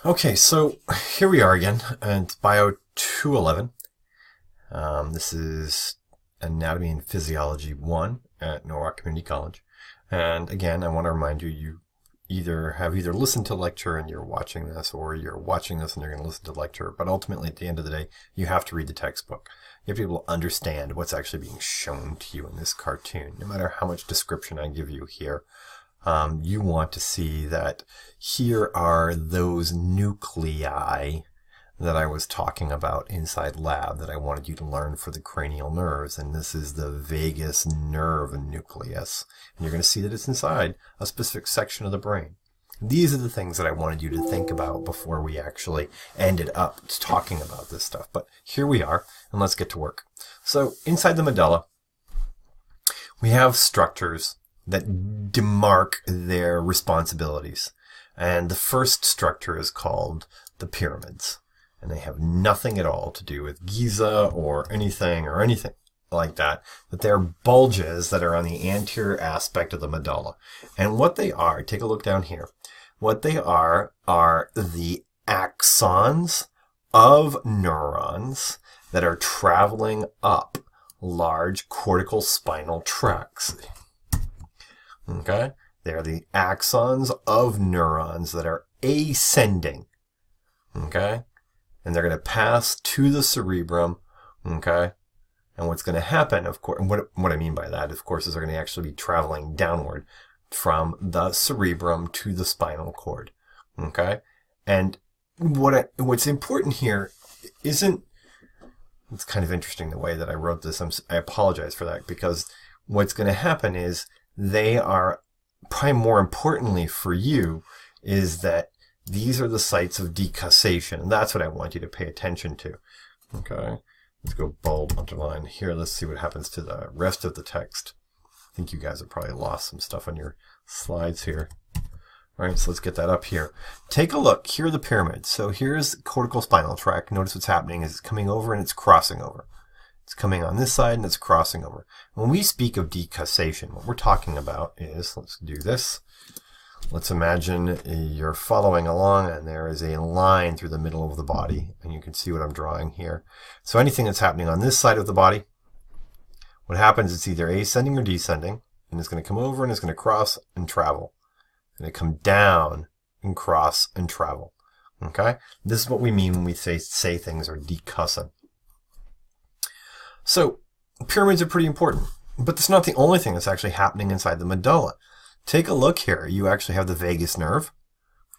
Okay, so here we are again, and it's Bio 211. This is Anatomy and Physiology 1 at Norwalk Community College. And again, I want to remind you, you have either listened to lecture and you're watching this, or you're watching this and you're going to listen to lecture. But ultimately, at the end of the day, you have to read the textbook. You have to be able to understand what's actually being shown to you in this cartoon, no matter how much description I give you here. You want to see that here are those nuclei that I was talking about inside lab that I wanted you to learn for the cranial nerves. And this is the vagus nerve nucleus. And you're going to see that it's inside a specific section of the brain. These are the things that I wanted you to think about before we actually ended up talking about this stuff. But here we are, and let's get to work. So inside the medulla, we have structures that demark their responsibilities. And the first structure is called the pyramids. And they have nothing at all to do with Giza or anything like that. But they're bulges that are on the anterior aspect of the medulla. And what they are, take a look down here. What they are the axons of neurons that are traveling up large cortical spinal tracts. Okay? They are the axons of neurons that are ascending. Okay? And they're going to pass to the cerebrum. Okay? And what's going to happen, of course, what I mean by that, of course, is they're going to actually be traveling downward from the cerebrum to the spinal cord. Okay? And what's important here isn't, it's kind of interesting the way that I wrote this. I apologize for that, because what's going to happen is they are, probably more importantly for you, is that these are the sites of decussation. And that's what I want you to pay attention to. Okay? Let's go bold, underline. Here, let's see what happens to the rest of the text. I think you guys have probably lost some stuff on your slides here. All right, so let's get that up here. Take a look. Here are the pyramids. So here's cortical spinal tract. Notice what's happening is it's coming over and it's crossing over. It's coming on this side and it's crossing over. When we speak of decussation, what we're talking about is, let's do this. Let's imagine you're following along and there is a line through the middle of the body, and you can see what I'm drawing here. So anything that's happening on this side of the body, what happens is it's either ascending or descending, and it's going to come over and it's going to cross and travel. It's going to come down and cross and travel. Okay? This is what we mean when we say things are decussing. So, pyramids are pretty important, but that's not the only thing that's actually happening inside the medulla. Take a look here. You actually have the vagus nerve,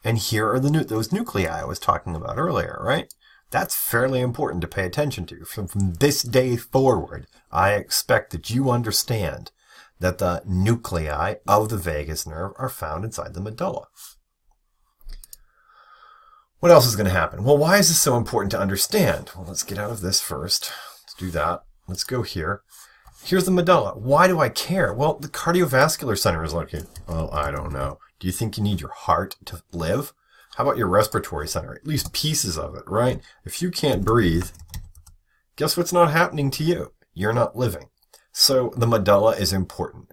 and here are those nuclei I was talking about earlier, right? That's fairly important to pay attention to. From this day forward, I expect that you understand that the nuclei of the vagus nerve are found inside the medulla. What else is going to happen? Well, why is this so important to understand? Well, let's get out of this first. Let's do that. Let's go here. Here's the medulla. Why do I care? Well, the cardiovascular center is located. Well, I don't know. Do you think you need your heart to live? How about your respiratory center? At least pieces of it, right? If you can't breathe, guess what's not happening to you? You're not living. So the medulla is important.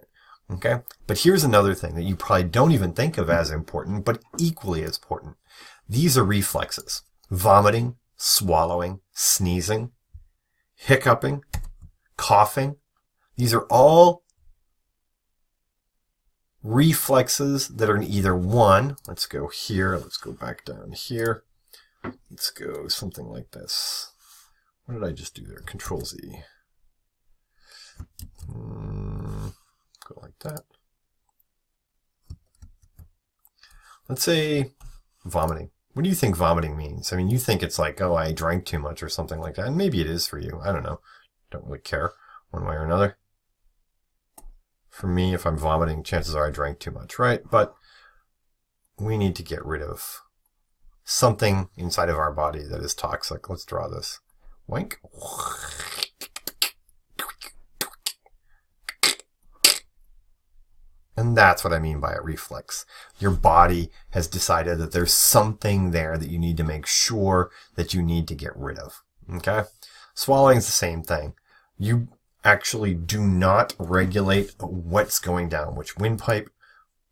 Okay? But here's another thing that you probably don't even think of as important, but equally as important. These are reflexes. Vomiting, swallowing, sneezing, hiccuping, coughing. These are all reflexes that are either one. Let's go here. Let's go back down here. Let's go something like this. What did I just do there? Control Z. Go like that. Let's say vomiting. What do you think vomiting means? I mean, you think it's like, oh, I drank too much or something like that. And maybe it is for you. I don't know. Don't really care one way or another. For me, if I'm vomiting, chances are I drank too much, right? But we need to get rid of something inside of our body that is toxic. Let's draw this. Wink. And that's what I mean by a reflex. Your body has decided that there's something there that you need to make sure that you need to get rid of. Okay? Swallowing is the same thing. You actually do not regulate what's going down, which windpipe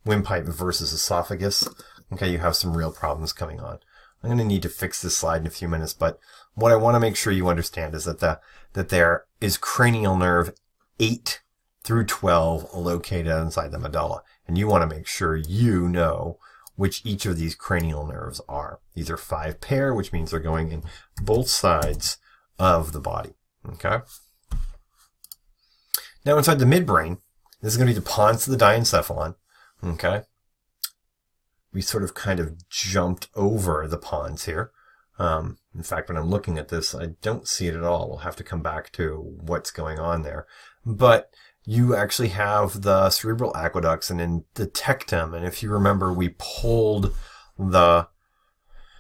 versus esophagus. Okay, you have some real problems coming on. I'm going to need to fix this slide in a few minutes, but what I want to make sure you understand is that there is cranial nerve 8 through 12 located inside the medulla. And you want to make sure you know which each of these cranial nerves are. These are 5 pair, which means they're going in both sides of the body. Okay? Now inside the midbrain, this is going to be the pons to the diencephalon. Okay? We sort of kind of jumped over the pons here. In fact, when I'm looking at this, I don't see it at all. We'll have to come back to what's going on there. But you actually have the cerebral aqueducts and in the tectum. And if you remember, we pulled the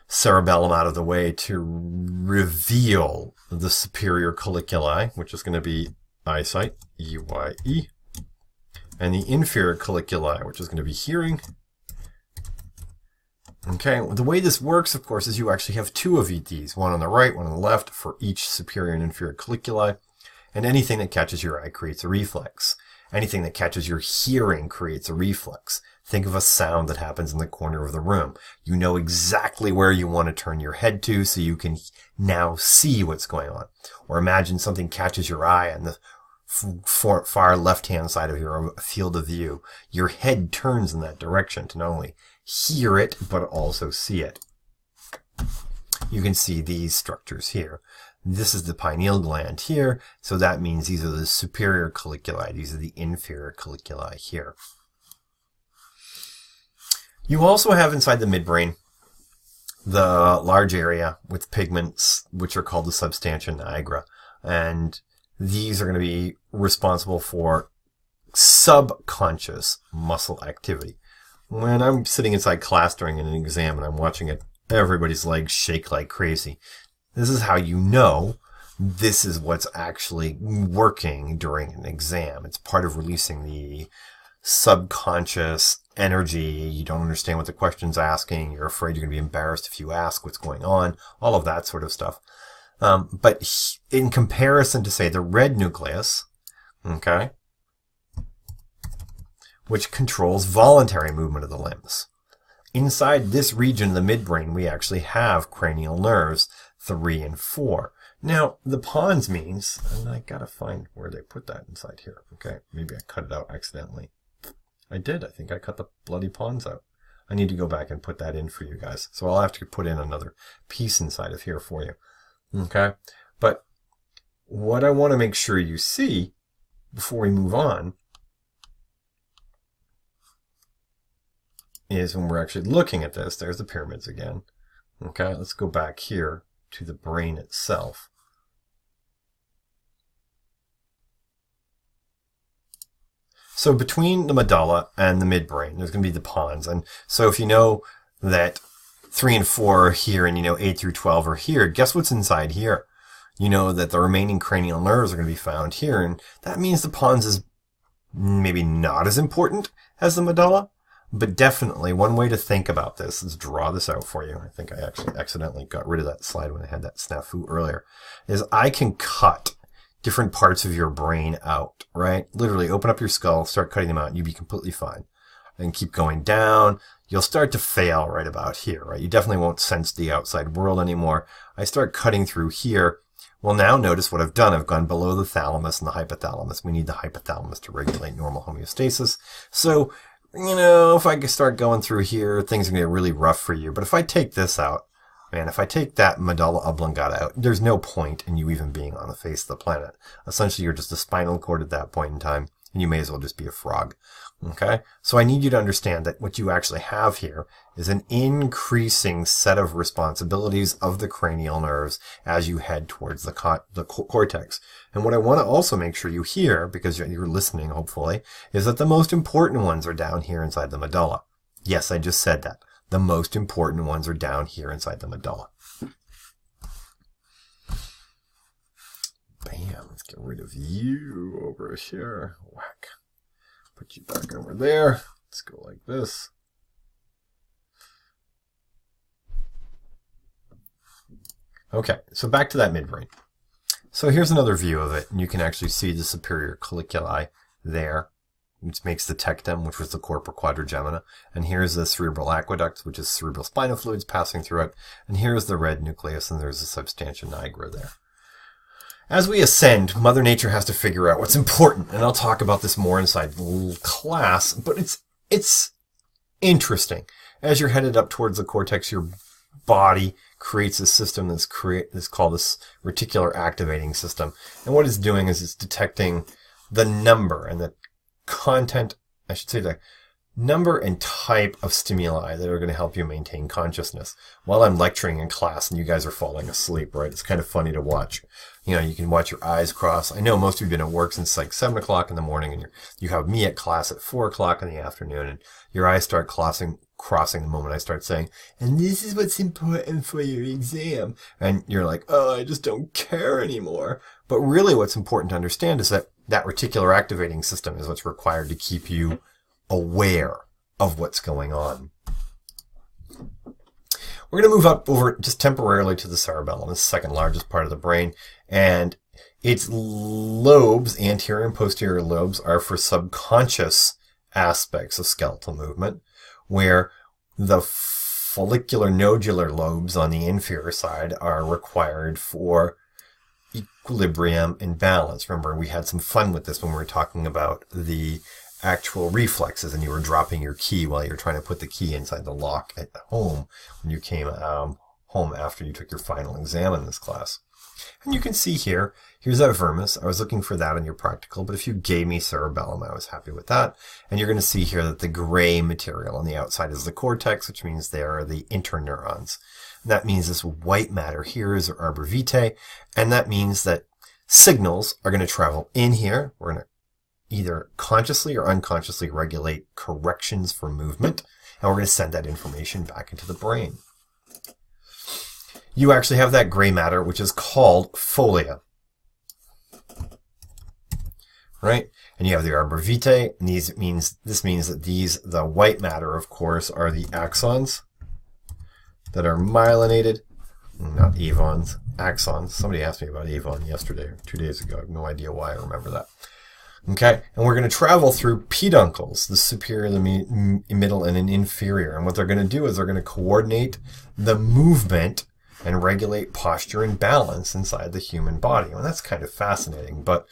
cerebellum out of the way to reveal the superior colliculi, which is going to be eyesight, E-Y-E, and the inferior colliculi, which is going to be hearing. Okay, the way this works, of course, is you actually have 2 of these, one on the right, one on the left, for each superior and inferior colliculi. And anything that catches your eye creates a reflex. Anything that catches your hearing creates a reflex. Think of a sound that happens in the corner of the room. You know exactly where you want to turn your head to so you can now see what's going on. Or imagine something catches your eye on the far left-hand side of your field of view. Your head turns in that direction to not only hear it, but also see it. You can see these structures here. This is the pineal gland here, so that means these are the superior colliculi. These are the inferior colliculi here. You also have inside the midbrain the large area with pigments, which are called the substantia nigra. And these are going to be responsible for subconscious muscle activity. When I'm sitting inside class during an exam and I'm watching it, everybody's legs shake like crazy. This is how you know this is what's actually working during an exam. It's part of releasing the subconscious energy. You don't understand what the question's asking. You're afraid you're going to be embarrassed if you ask what's going on. All of that sort of stuff. But in comparison to, say, the red nucleus, okay, which controls voluntary movement of the limbs. Inside this region of the midbrain, we actually have cranial nerves 3 and 4. Now, the pons means, and I gotta find where they put that inside here. Okay, maybe I cut it out accidentally. I did. I think I cut the bloody pons out. I need to go back and put that in for you guys. So I'll have to put in another piece inside of here for you. Okay, but what I want to make sure you see before we move on is when we're actually looking at this, there's the pyramids again. Okay, let's go back here to the brain itself. So between the medulla and the midbrain, there's going to be the pons. And so if you know that 3 and 4 are here and you know 8 through 12 are here, guess what's inside here? You know that the remaining cranial nerves are going to be found here. And that means the pons is maybe not as important as the medulla. But definitely, one way to think about this is draw this out for you. I think I actually accidentally got rid of that slide when I had that snafu earlier. Is I can cut different parts of your brain out, right? Literally open up your skull, start cutting them out, and you'll be completely fine. And keep going down. You'll start to fail right about here, right? You definitely won't sense the outside world anymore. I start cutting through here. Well, now notice what I've done. I've gone below the thalamus and the hypothalamus. We need the hypothalamus to regulate normal homeostasis. So, you know, if I start going through here, things are going to get really rough for you. But if I take this out, man, if I take that medulla oblongata out, there's no point in you even being on the face of the planet. Essentially, you're just a spinal cord at that point in time, and you may as well just be a frog. Okay? So I need you to understand that what you actually have here is an increasing set of responsibilities of the cranial nerves as you head towards the cortex. And what I want to also make sure you hear, because you're listening, hopefully, is that the most important ones are down here inside the medulla. Yes, I just said that. The most important ones are down here inside the medulla. Bam, let's get rid of you over here. Whack. Put you back over there. Let's go like this. Okay, so back to that midbrain. So here's another view of it, and you can actually see the superior colliculi there which makes the tectum, which was the corpora quadrigemina. And here's the cerebral aqueduct, which is cerebral spinal fluids passing through it. And here's the red nucleus, and there's the substantia nigra there. As we ascend, Mother Nature has to figure out what's important. And I'll talk about this more inside class, but it's interesting. As you're headed up towards the cortex, your body creates a system that's called this reticular activating system. And what it's doing is it's detecting the number and the content, I should say the number and type of stimuli that are going to help you maintain consciousness. While I'm lecturing in class and you guys are falling asleep, right? It's kind of funny to watch. You know, you can watch your eyes cross. I know most of you have been at work since like 7 o'clock in the morning, and you have me at class at 4 o'clock in the afternoon, and your eyes start crossing the moment I start saying, and this is what's important for your exam. And you're like, oh, I just don't care anymore. But really what's important to understand is that reticular activating system is what's required to keep you aware of what's going on. We're going to move up over just temporarily to the cerebellum, the second largest part of the brain, and its lobes, anterior and posterior lobes, are for subconscious aspects of skeletal movement, where the follicular nodular lobes on the inferior side are required for equilibrium and balance. Remember, we had some fun with this when we were talking about the actual reflexes, and you were dropping your key while you're trying to put the key inside the lock at home when you came home after you took your final exam in this class. And you can see here, here's that vermis. I was looking for that in your practical, but if you gave me cerebellum, I was happy with that. And you're going to see here that the gray material on the outside is the cortex, which means they are the interneurons. And that means this white matter here is arbor vitae, and that means that signals are going to travel in here. We're going to either consciously or unconsciously regulate corrections for movement, and we're going to send that information back into the brain. You actually have that gray matter, which is called folia, right? And you have the arbor vitae, and this means that the white matter, of course, are the axons that are myelinated, not avons, axons. Somebody asked me about avon yesterday or 2 days ago. I have no idea why I remember that. Okay, and we're going to travel through peduncles, the superior, the middle, and an inferior. And what they're going to do is they're going to coordinate the movement and regulate posture and balance inside the human body. Well, that's kind of fascinating, but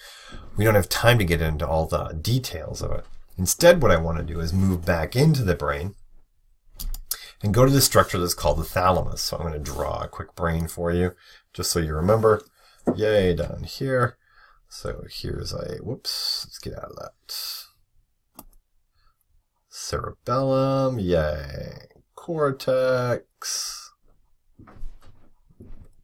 we don't have time to get into all the details of it. Instead, what I want to do is move back into the brain and go to the structure that's called the thalamus. So I'm going to draw a quick brain for you, just so you remember. Yay, down here. So here's whoops, let's get out of that. Cerebellum, yay. Cortex,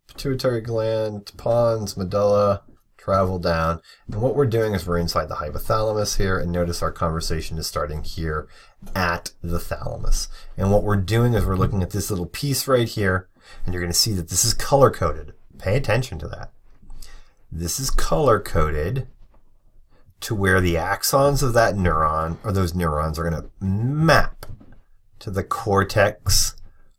pituitary gland, pons, medulla, travel down. And what we're doing is we're inside the hypothalamus here, and notice our conversation is starting here at the thalamus. And what we're doing is we're looking at this little piece right here, and you're going to see that this is color-coded. Pay attention to that. This is color-coded to where the axons of that neuron, or those neurons, are going to map to the cortex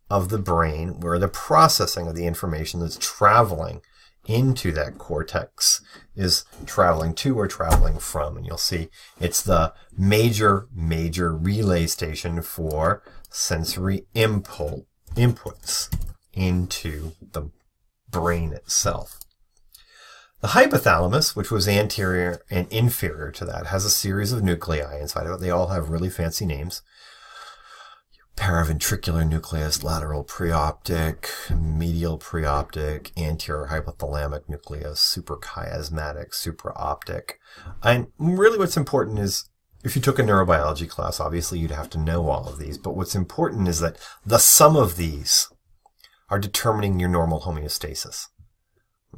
of the brain, where the processing of the information that's traveling into that cortex is traveling to or traveling from. And you'll see it's the major relay station for sensory inputs into the brain itself. The hypothalamus, which was anterior and inferior to that, has a series of nuclei inside of it. They all have really fancy names. Paraventricular nucleus, lateral preoptic, medial preoptic, anterior hypothalamic nucleus, suprachiasmatic, supraoptic. And really what's important is, if you took a neurobiology class, obviously you'd have to know all of these, but what's important is that the sum of these are determining your normal homeostasis.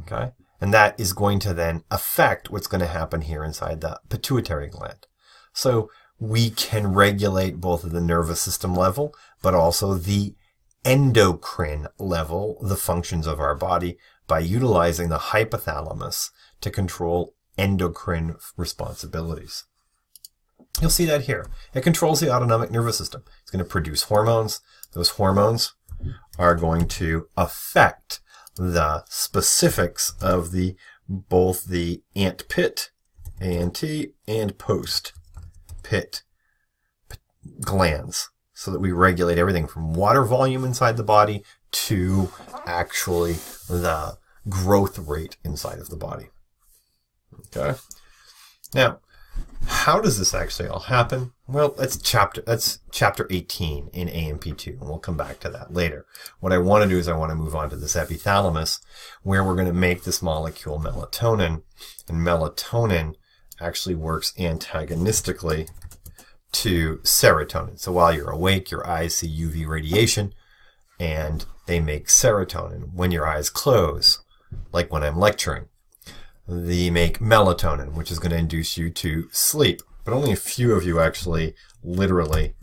Okay? And that is going to then affect what's going to happen here inside the pituitary gland. So we can regulate both at the nervous system level, but also the endocrine level, the functions of our body, by utilizing the hypothalamus to control endocrine responsibilities. You'll see that here. It controls the autonomic nervous system. It's going to produce hormones. Those hormones are going to affect the specifics of both the ant-pit, ANT, and post-pit pit glands, so that we regulate everything from water volume inside the body to actually the growth rate inside of the body. Okay. Now, how does this actually all happen? Well, that's chapter 18 in AMP2, and we'll come back to that later. What I want to do is I want to move on to this epithalamus, where we're going to make this molecule melatonin, and melatonin actually works antagonistically to serotonin. So while you're awake, your eyes see UV radiation, and they make serotonin. When your eyes close, like when I'm lecturing, they make melatonin, which is going to induce you to sleep. But only a few of you actually literally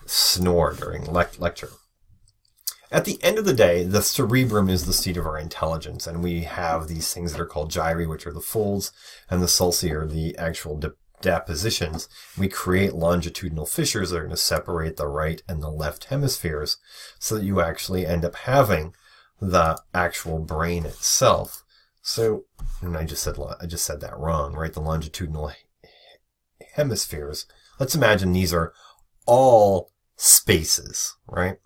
snore during lecture. At the end of the day, the cerebrum is the seat of our intelligence, and we have these things that are called gyri, which are the folds, and the sulci are the actual depositions. We create longitudinal fissures that are going to separate the right and the left hemispheres, so that you actually end up having the actual brain itself. So, and I just said that wrong, right? The longitudinal hemispheres. Let's imagine these are all spaces, right?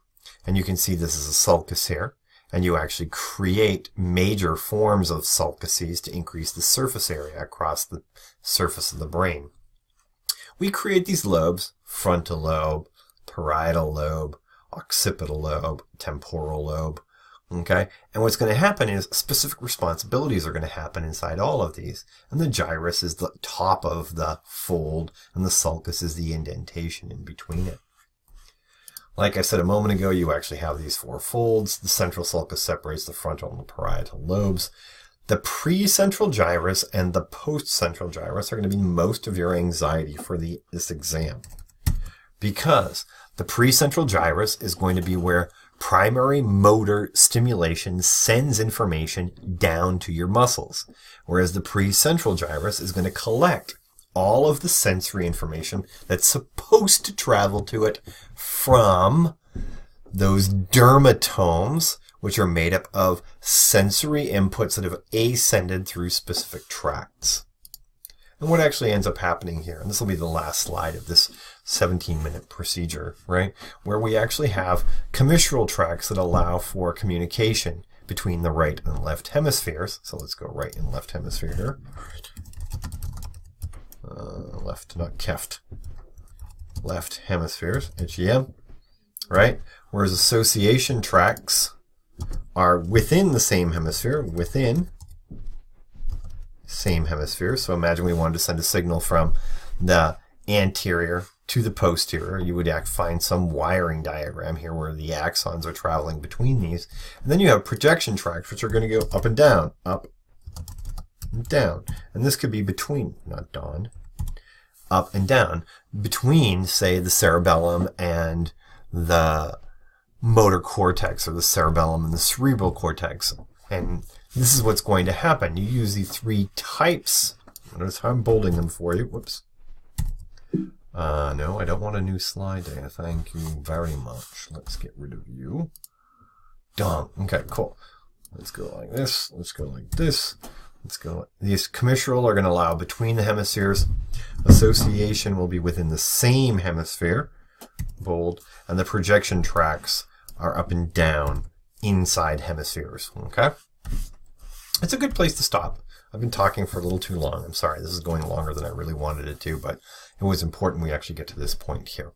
And you can see this is a sulcus here, and you actually create major forms of sulcuses to increase the surface area across the surface of the brain. We create these lobes: frontal lobe, parietal lobe, occipital lobe, temporal lobe. Okay, and what's going to happen is specific responsibilities are going to happen inside all of these. And the gyrus is the top of the fold, and the sulcus is the indentation in between it. Like I said a moment ago, you actually have these four folds. The central sulcus separates the frontal and the parietal lobes. The precentral gyrus and the postcentral gyrus are going to be most of your anxiety for this exam, because the precentral gyrus is going to be where primary motor stimulation sends information down to your muscles, whereas the precentral gyrus is going to collect all of the sensory information that's supposed to travel to it from those dermatomes, which are made up of sensory inputs that have ascended through specific tracts. And what actually ends up happening here, and this will be the last slide of this 17-minute procedure, right, where we actually have commissural tracts that allow for communication between the right and left hemispheres. So let's go right and left hemisphere here. Left, not keft. Left hemispheres, HEM, right? Whereas association tracts are within the same hemisphere, So imagine we wanted to send a signal from the anterior to the posterior. You would find some wiring diagram here where the axons are traveling between these. And then you have projection tracts, which are going to go up and down, up and down. And this could be between, not down, up and down, between, say, the cerebellum and the motor cortex, or the cerebellum and the cerebral cortex. And this is what's going to happen. You use these three types. Notice how I'm bolding them for you. Whoops. No, I don't want a new slide there. Thank you very much. Let's get rid of you. Done. Okay, cool. Let's go like this. Let's go like this. Let's go. These commissural are going to allow between the hemispheres. Association will be within the same hemisphere. Bold. And the projection tracts are up and down inside hemispheres. Okay? It's a good place to stop. I've been talking for a little too long. I'm sorry. This is going longer than I really wanted it to, but it was important we actually get to this point here.